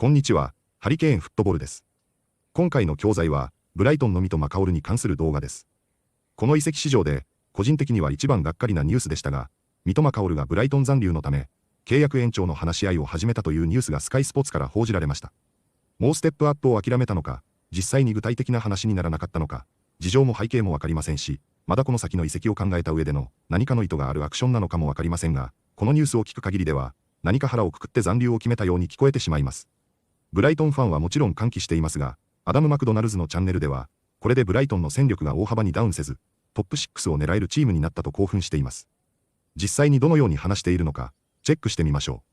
こんにちは、ハリケーンフットボールです。今回の教材は、ブライトンの三笘薫に関する動画です。この移籍市場で、個人的には一番がっかりなニュースでしたが、三笘薫がブライトン残留のため、契約延長の話し合いを始めたというニュースがスカイスポーツから報じられました。もうステップアップを諦めたのか、実際に具体的な話にならなかったのか、事情も背景もわかりませんし、まだこの先の移籍を考えた上での何かの意図があるアクションなのかもわかりませんが、このニュースを聞く限りでは、何か腹をくくって残留を決めたように聞こえてしまいます。ブライトンファンはもちろん歓喜していますが、アダム・マクドナルズのチャンネルでは、これでブライトンの戦力が大幅にダウンせず、トップ6を狙えるチームになったと興奮しています。実際にどのように話しているのか、チェックしてみましょ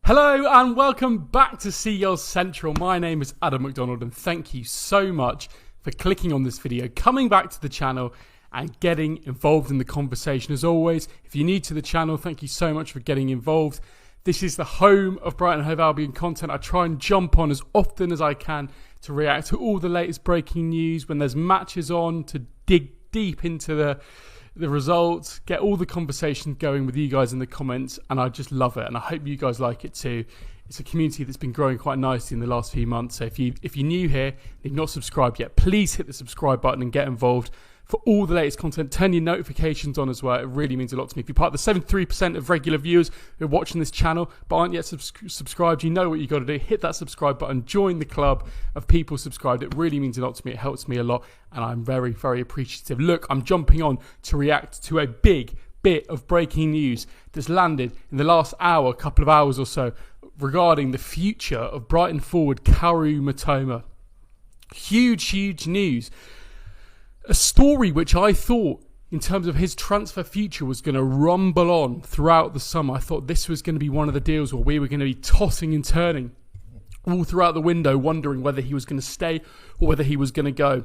う。Hello and welcome back to Seagulls Central. My name is Adam Macdonald and thank you so much for clicking on this video, coming back to the channel and getting involved in the conversation. As always, if you're new to the channel, thank you so much for getting involved. This is the home of Brighton & Hove Albion content. I try and jump on as often as I can to react to all the latest breaking news when there's matches on, to dig deep into the results, get all the conversation going with you guys in the comments, and I just love it, and I hope you guys like it too. It's a community that's been growing quite nicely in the last few months, so if you're new here and you've not subscribed yet, please hit the subscribe button and get involved for all the latest content. Turn your notifications on as well. It really means a lot to me. If you're part of the 73% of regular viewers who are watching this channel but aren't yet subscribed, you know what you got to do. Hit that subscribe button. Join the club of people subscribed. It really means a lot to me. It helps me a lot, and I'm very, very appreciative. Look, I'm jumping on to react to a big bit of breaking news that's landed in the last hour, couple of hours or so, regarding the future of Brighton forward Karu Mitoma. Huge news. A story which I thought, in terms of his transfer future, was going to rumble on throughout the summer. I thought this was going to be one of the deals where we were going to be tossing and turning all throughout the window, wondering whether he was going to stay or whether he was going to go.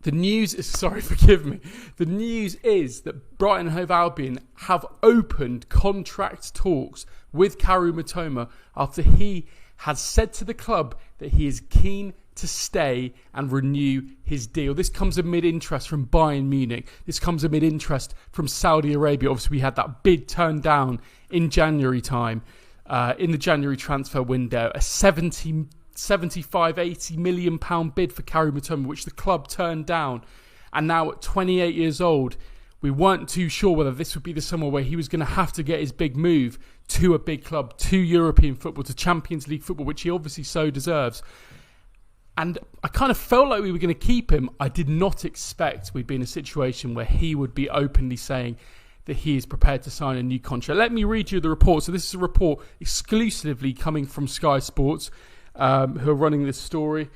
The news is, forgive me, the news is that Brighton & Hove Albion have opened contract talks with Karu Mitoma after he has said to the club that he is keen to stay and renew his deal. This comes amid interest from Bayern Munich. This comes amid interest from Saudi Arabia. Obviously, we had that bid turned down in January time, in the January transfer window, a 75, 80 million pound bid for Karu Mitoma, which the club turned down. And now at 28 years old, we weren't too sure whether this would be the summer where he was going to have to get his big move to a big club, to European football, to Champions League football, which he obviously so deserves. And I kind of felt like we were going to keep him. I did not expect we'd be in a situation where he would be openly saying that he is prepared to sign a new contract. Let me read you the report. So this is a report exclusively coming from Sky Sports, who are running this story.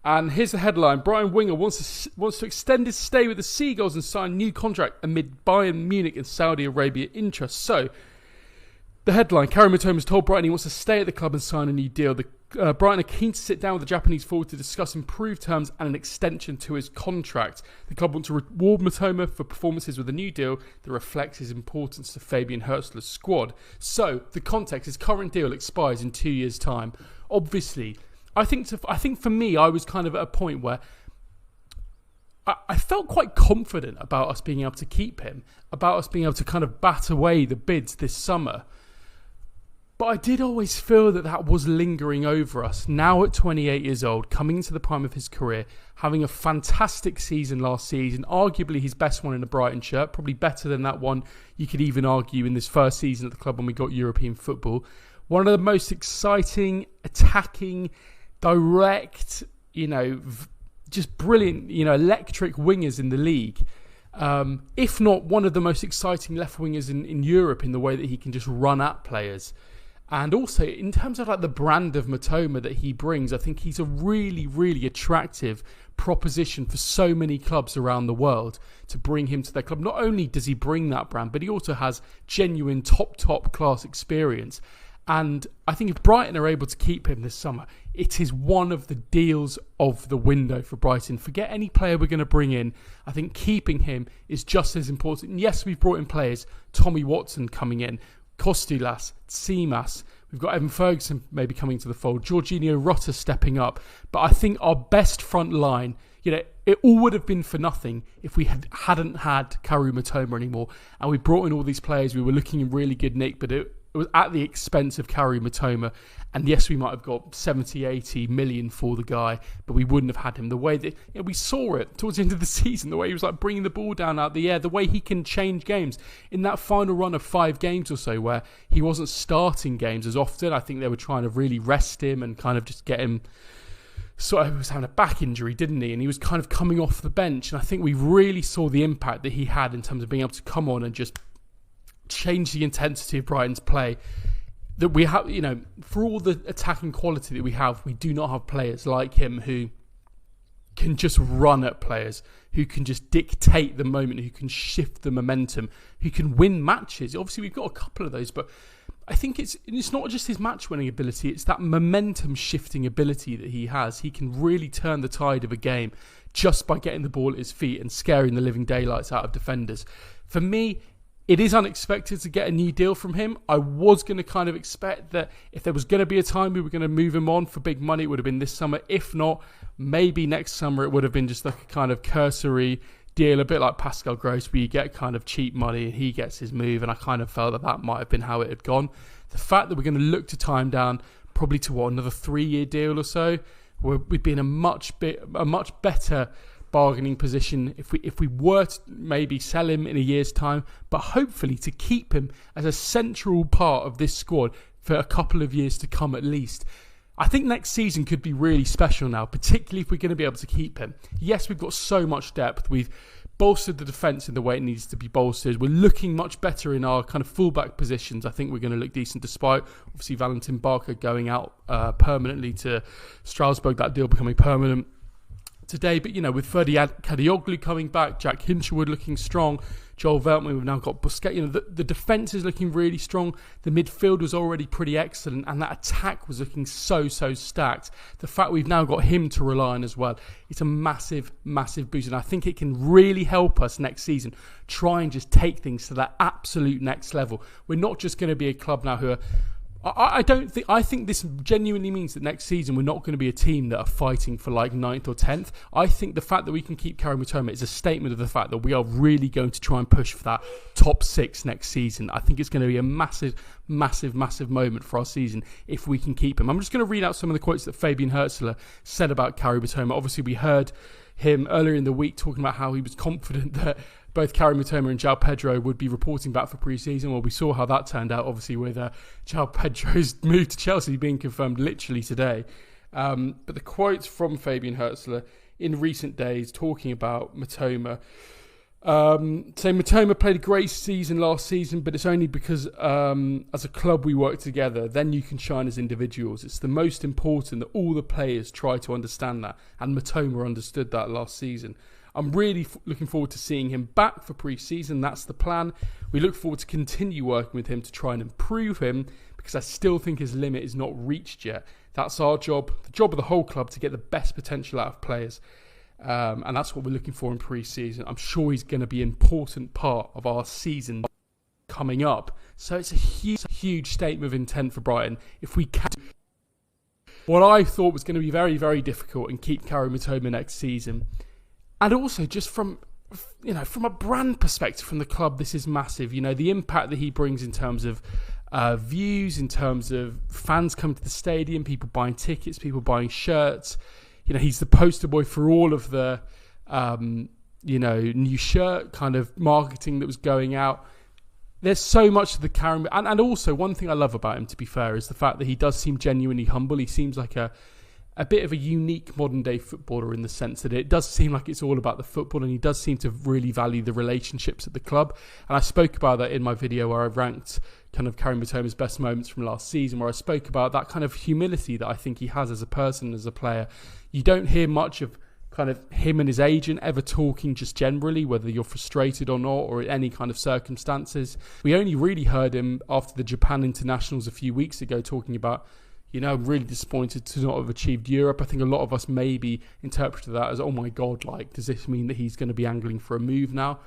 And here's the headline. Brighton winger wants to extend his stay with the Seagulls and sign a new contract amid Bayern Munich and Saudi Arabia interest. So, the headline, Karu Mitoma has told Brighton he wants to stay at the club and sign a new deal. Brighton are keen to sit down with the Japanese forward to discuss improved terms and an extension to his contract. The club want to reward Mitoma for performances with a new deal that reflects his importance to Fabian Hurstler's squad. So, the context, his current deal expires in 2 years' time. Obviously, I think for me, I was kind of at a point where I felt quite confident about us being able to keep him, about us being able to kind of bat away the bids this summer. But I did always feel that was lingering over us. Now at 28 years old, coming into the prime of his career, having a fantastic season last season, arguably his best one in a Brighton shirt, probably better than that one you could even argue in this first season at the club when we got European football. One of the most exciting, attacking, direct, just brilliant, electric wingers in the league. If not one of the most exciting left wingers in Europe in the way that he can just run at players. And also, in terms of like the brand of Mitoma that he brings, I think he's a really, really attractive proposition for so many clubs around the world to bring him to their club. Not only does he bring that brand, but he also has genuine top class experience. And I think if Brighton are able to keep him this summer, it is one of the deals of the window for Brighton. Forget any player we're going to bring in. I think keeping him is just as important. And yes, we've brought in players, Tommy Watson coming in, Kostulas, Tsimas. We've got Evan Ferguson maybe coming to the fold. Jorginho Rutter stepping up. But I think our best front line, it all would have been for nothing if we hadn't had Kaoru Mitoma anymore, and we brought in all these players. We were looking in really good nick, but it was at the expense of Kaoru Mitoma. And yes, we might have got 70, 80 million for the guy, but we wouldn't have had him. The way that we saw it towards the end of the season, the way he was like bringing the ball down out the air, the way he can change games in that final run of 5 games or so, where he wasn't starting games as often. I think they were trying to really rest him and kind of just get him. So he was having a back injury, didn't he? And he was kind of coming off the bench. And I think we really saw the impact that he had in terms of being able to come on and just change the intensity of Brighton's play. That we have, for all the attacking quality that we have, we do not have players like him who can just run at players, who can just dictate the moment, who can shift the momentum, who can win matches. Obviously, we've got a couple of those, but I think it's not just his match-winning ability, it's that momentum-shifting ability that he has. He can really turn the tide of a game just by getting the ball at his feet and scaring the living daylights out of defenders. For me, it is unexpected to get a new deal from him. I was going to kind of expect that if there was going to be a time we were going to move him on for big money, it would have been this summer. If not, maybe next summer it would have been just like a kind of cursory deal, a bit like Pascal Gross, where you get kind of cheap money and he gets his move, and I kind of felt that might have been how it had gone. The fact that we're going to look to tie him down probably to another 3-year deal or so, we'd be in a much better bargaining position if we were to maybe sell him in a year's time, but hopefully to keep him as a central part of this squad for a couple of years to come at least. I think next season could be really special now, particularly if we're going to be able to keep him. Yes, we've got so much depth. We've bolstered the defence in the way it needs to be bolstered. We're looking much better in our kind of fullback positions. I think we're going to look decent despite, obviously, Valentin Barker going out permanently to Strasbourg, that deal becoming permanent today. But, with Ferdi Kadioglu coming back, Jack Hinshelwood looking strong, Joel Veltman, we've now got Busquets. The defence is looking really strong. The midfield was already pretty excellent, and that attack was looking so stacked. The fact we've now got him to rely on as well, it's a massive boost, and I think it can really help us next season try and just take things to that absolute next level. We're not just going to be a club now who are... I think this genuinely means that next season we're not going to be a team that are fighting for like 9th or 10th. I think the fact that we can keep Kaoru Mitoma is a statement of the fact that we are really going to try and push for that top 6 next season. I think it's going to be a massive moment for our season if we can keep him. I'm just going to read out some of the quotes that Fabian Herzler said about Kaoru Mitoma. Obviously, we heard him earlier in the week talking about how he was confident that both Kaoru Mitoma and João Pedro would be reporting back for pre-season. Well, we saw how that turned out, obviously, with João Pedro's move to Chelsea being confirmed literally today. But the quotes from Fabian Herzler in recent days talking about Mitoma, saying Mitoma played a great season last season, but it's only because as a club we work together, then you can shine as individuals. It's the most important that all the players try to understand that, and Mitoma understood that last season. I'm really looking forward to seeing him back for pre-season. That's the plan. We look forward to continue working with him to try and improve him, because I still think his limit is not reached yet. That's our job, the job of the whole club, to get the best potential out of players. And that's what we're looking for in pre-season. I'm sure he's going to be an important part of our season coming up. So it's a huge statement of intent for Brighton. If we can, what I thought was going to be very difficult, and keep Kaoru Mitoma next season. And also, just from a brand perspective from the club, this is massive. The impact that he brings in terms of views, in terms of fans coming to the stadium, people buying tickets, people buying shirts. He's the poster boy for all of the, new shirt kind of marketing that was going out. There's so much of the Kaoru, and also one thing I love about him, to be fair, is the fact that he does seem genuinely humble. He seems like a bit of a unique modern day footballer, in the sense that it does seem like it's all about the football, and he does seem to really value the relationships at the club. And I spoke about that in my video where I ranked kind of Kaoru Mitoma's best moments from last season, where I spoke about that kind of humility that I think he has as a person, as a player. You don't hear much of kind of him and his agent ever talking just generally, whether you're frustrated or not, or in any kind of circumstances. We only really heard him after the Japan internationals a few weeks ago talking about, I'm really disappointed to not have achieved Europe. I think a lot of us maybe interpreted that as, oh my God, does this mean that he's going to be angling for a move now?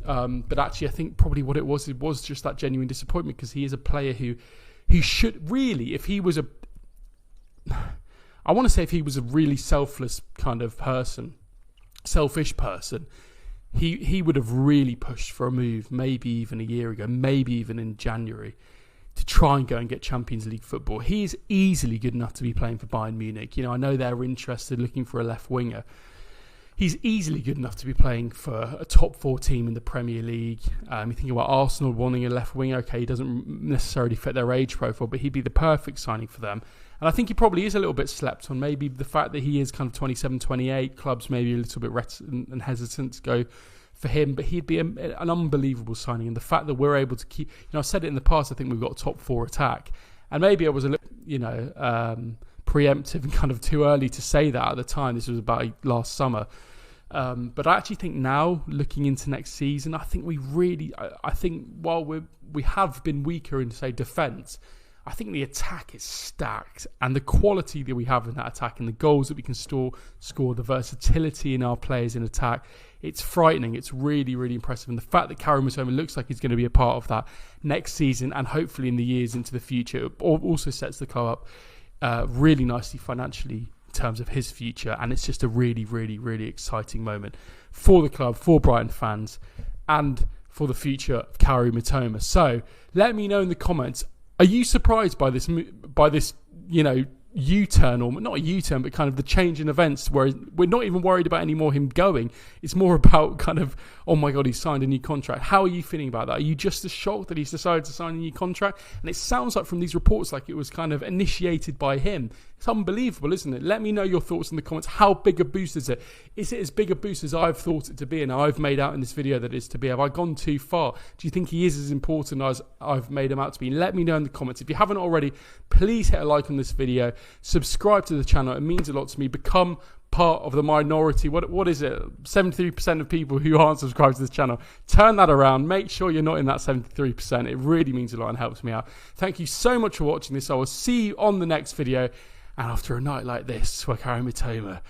But actually, I think probably what it was just that genuine disappointment, because he is a player who should really, if he was if he was a really selfless kind of person, selfish person, he would have really pushed for a move, maybe even a year ago, maybe even in January, to try and go and get Champions League football. He is easily good enough to be playing for Bayern Munich. You know, I know they're interested, looking for a left winger. He's easily good enough to be playing for a top 4 team in the Premier League. You think about Arsenal wanting a left winger. Okay, he doesn't necessarily fit their age profile, but he'd be the perfect signing for them. And I think he probably is a little bit slept on. Maybe the fact that he is kind of 27, 28, clubs maybe a little bit reticent and hesitant to go for him, but he'd be an unbelievable signing. And the fact that we're able to keep, I said it in the past, I think we've got a top 4 attack. And maybe I was a little, preemptive and kind of too early to say that at the time. This was about last summer. But I actually think now, looking into next season, I think I think while we have been weaker in, say, defence, I think the attack is stacked, and the quality that we have in that attack and the goals that we can score, the versatility in our players in attack, it's frightening. It's really, really impressive. And the fact that Karim Mitoma looks like he's going to be a part of that next season and hopefully in the years into the future also sets the club up really nicely financially in terms of his future. And it's just a really, really, really exciting moment for the club, for Brighton fans, and for the future of Karim Mitoma. So let me know in the comments, are you surprised by this, U-turn, or not a U-turn, but kind of the change in events where we're not even worried about anymore him going? It's more about kind of, oh my God, he's signed a new contract. How are you feeling about that? Are you just as shocked that he's decided to sign a new contract? And it sounds like from these reports like it was kind of initiated by him. It's unbelievable, isn't it? Let me know your thoughts in the comments. How big a boost is it? Is it as big a boost as I've thought it to be and I've made out in this video that it is to be? Have I gone too far? Do you think he is as important as I've made him out to be? Let me know in the comments. If you haven't already, please hit a like on this video. Subscribe to the channel. It means a lot to me. Become part of the minority. What is it? 73% of people who aren't subscribed to this channel. Turn that around. Make sure you're not in that 73%. It really means a lot and helps me out. Thank you so much for watching this. I will see you on the next video. And after a night like this, where Karim Mitoma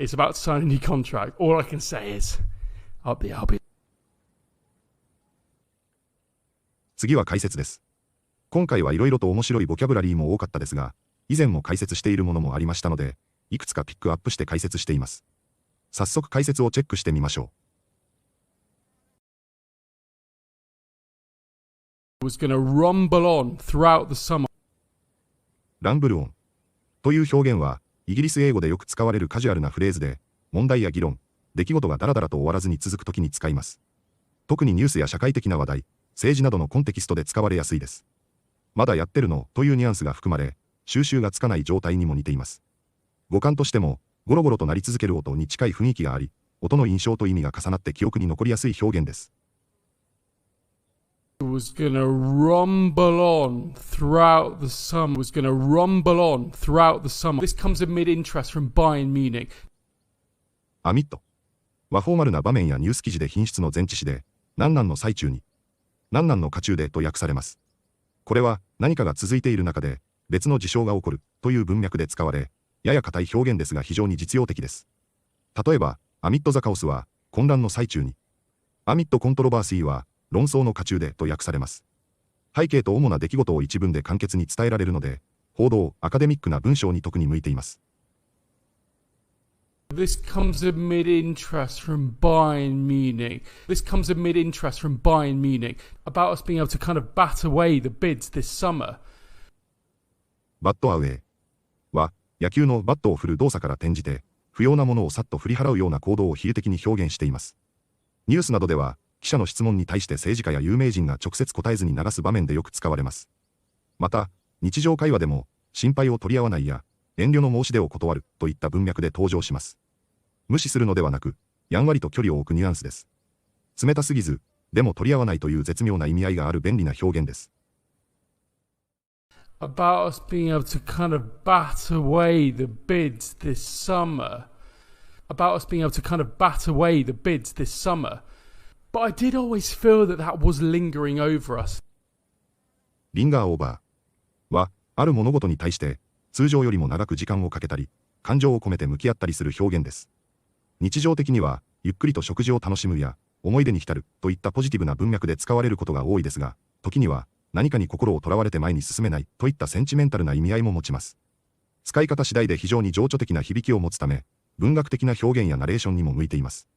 is about to sign a new contract, all I can say is, up the Albion. 次は解説です。今回はいろいろと面白いボキャブラリーも多かったですが、以前も解説しているものもありましたので、いくつかピックアップして解説しています。早速解説をチェックしてみましょう。Was going to rumble on throughout the summer. ランブルオンという表現は、イギリス英語でよく使われるカジュアルなフレーズで、問題や議論、出来事がダラダラと終わらずに続くときに使います。特にニュースや社会的な話題、政治などのコンテキストで使われやすいです。まだやってるのというニュアンスが含まれ、収集がつかない状態にも似ています。語感としても、ゴロゴロとなり続ける音に近い雰囲気があり、音の印象と意味が重なって記憶に残りやすい表現です。Was gonna rumble on throughout the summer. Was gonna rumble on throughout the summer. This comes amid interest from Bayern Munich. アミットはフォーマルな場面やニュース記事で品質の前置詞で、何々の最中に、何々の渦中でと訳されます。これは何かが続いている中で別の事象が起こるという文脈で使われ、やや硬い表現ですが非常に実用的です。例えば、アミット・ザ・カオスは混乱の最中に、アミット・コントロバーシーは論争の渦中でと訳されます。背景と主な出来事を一文で簡潔に伝えられるので、報道、アカデミックな文章に特に向いています。This comes amid interest from Bayern Munich. This comes amid interest from Bayern Munich about us being able to kind of bat away the bids this summer. バットアウェイは野球のバットを振る動作から転じて不要なものをさっと振り払うような行動を比喩的に表現しています。ニュースなどでは記者の質問に対して政治家や有名人が直接答えずに流す場面でよく使われます。また日常会話でも心配を取り合わないや遠慮の申し出を断るといった文脈で登場します。無視するのではなくやんわりと距離を置くニュアンスです。冷たすぎずでも取り合わないという絶妙な意味合いがある便利な表現です。About us being able to kind of bat away the bids this summer. About us being able to kind of bat away the bids this summer. But I did always feel that that was lingering over us. リンガーオーバーは、ある物事に対して通常よりも長く時間をかけたり、感情を込めて向き合ったりする表現です。日常的には、ゆっくりと食事を楽しむや、思い出に浸るといったポジティブな文脈で使われることが多いですが、時には、何かに心をとらわれて前に進めないといったセンチメンタルな意味合いも持ちます。使い方次第で非常に情緒的な響きを持つため、文学的な表現やナレーションにも向いています。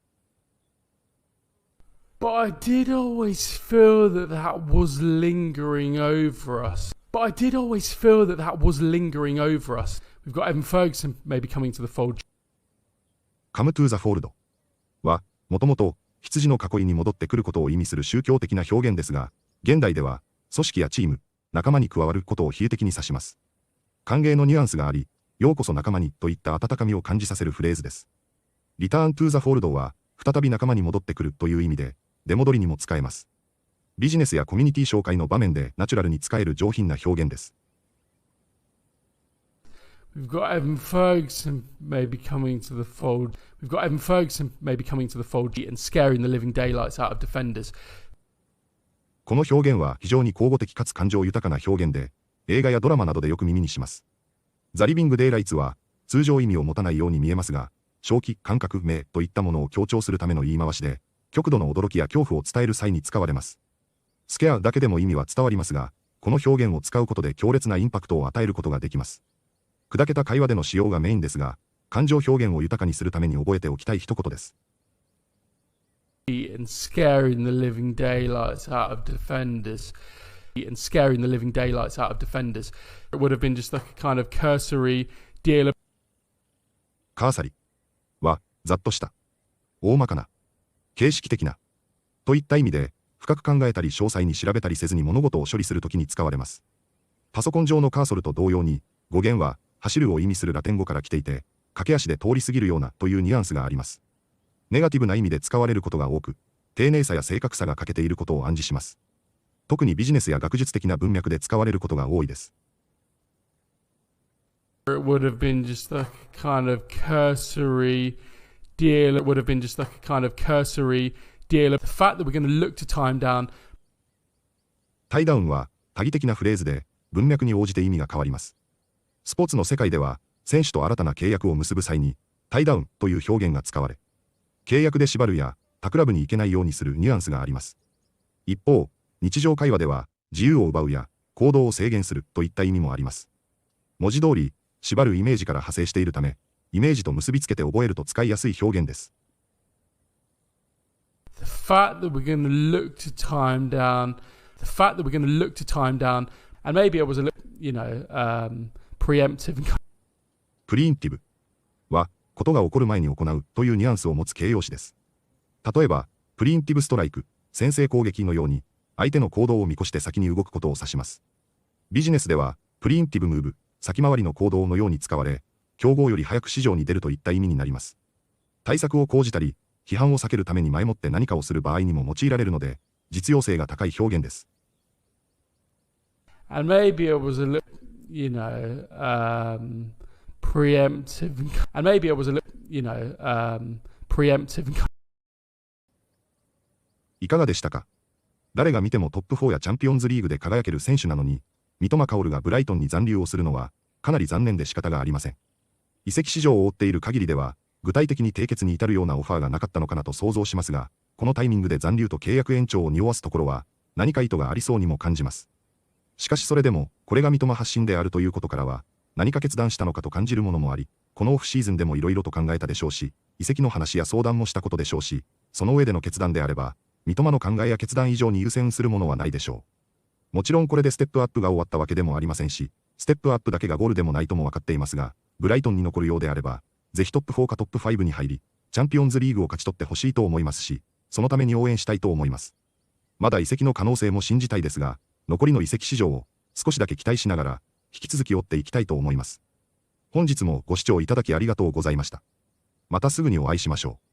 But I did always feel that that was lingering over us. But I did always feel that that was lingering over us. We've got Evan Ferguson maybe coming to the fold. Come to the fold は、もともと羊の囲いに戻ってくることを意味する宗教的な表現ですが、現代では組織やチーム、仲間に加わることを比喩的に指します。歓迎のニュアンスがあり、ようこそ仲間にといった温かみを感じさせるフレーズです。Return to the fold は、再び仲間に戻ってくるという意味で、出戻りにも使えます。ビジネスやコミュニティ紹介の場面でナチュラルに使える上品な表現です。We've got Evan Ferguson maybe coming to the fold. We've got Evan Ferguson maybe coming to the fold and scaring the living daylights out of defenders. この表現は非常に口語的かつ感情豊かな表現で、映画やドラマなどでよく耳にします。ザ・リビング・デイライツは通常意味を持たないように見えますが、正気、感覚、明といったものを強調するための言い回しで、極度の驚きや恐怖を伝える際に使われます。スケアだけでも意味は伝わりますが、この表現を使うことで強烈なインパクトを与えることができます。砕けた会話での使用がメインですが、感情表現を豊かにするために覚えておきたい一言です。And scaring the living daylights out of defenders. And scaring the living daylights out of defenders. It would have been just like a kind of cursory deal of... カーサリは、ざっとした、大まかな、形式的な、といった意味で、深く考えたり詳細に調べたりせずに物事を処理するときに使われます。パソコン上のカーソルと同様に、語源は、走るを意味するラテン語から来ていて、駆け足で通り過ぎるようなというニュアンスがあります。ネガティブな意味で使われることが多く、丁寧さや正確さが欠けていることを暗示します。特にビジネスや学術的な文脈で使われることが多いです。It would have been just like a kind of cursory deal. It would have been just like a kind of cursory deal. The fact that we're going to look to time down. タイダウンは多義的なフレーズで文脈に応じて意味が変わります。スポーツの世界では選手と新たな契約を結ぶ際にタイダウンという表現が使われ、契約で縛るや他クラブに行けないようにするニュアンスがあります。一方、日常会話では自由を奪うや行動を制限するといった意味もあります。文字通り、縛るイメージから派生しているため、イメージと結びつけて覚えると使いやすい表現です。The fact that we're going to look to time down, the fact that we're going to look to time down, and maybe it was a little, preemptive. プリインティブは、ことが起こる前に行うというニュアンスを持つ形容詞です。例えば、プリインティブストライク、先制攻撃のように、相手の行動を見越して先に動くことを指します。ビジネスでは、プリインティブムーブ、先回りの行動のように使われ、競合より早く市場に出るといった意味になります。対策を講じたり、批判を避けるために前もって何かをする場合にも用いられるので、実用性が高い表現です。And maybe it was a little, preemptive. And maybe it was a little, preemptive. いかがでしたか？誰が見てもトップ4やチャンピオンズリーグで輝ける選手なのに、三笘薫がブライトンに残留をするのは、かなり残念で仕方がありません。移籍市場を追っている限りでは、具体的に締結に至るようなオファーがなかったのかなと想像しますが、このタイミングで残留と契約延長を匂わすところは、何か意図がありそうにも感じます。しかしそれでも、これが三笘発信であるということからは、何か決断したのかと感じるものもあり、このオフシーズンでもいろいろと考えたでしょうし、移籍の話や相談もしたことでしょうし、その上での決断であれば、三笘の考えや決断以上に優先するものはないでしょう。もちろんこれでステップアップが終わったわけでもありませんし、ステップアップだけがゴールでもないとも分かっていますが、ブライトンに残るようであれば、ぜひトップ4かトップ5に入り、チャンピオンズリーグを勝ち取ってほしいと思いますし、そのために応援したいと思います。まだ移籍の可能性も信じたいですが、残りの移籍市場を少しだけ期待しながら、引き続き追っていきたいと思います。本日もご視聴いただきありがとうございました。またすぐにお会いしましょう。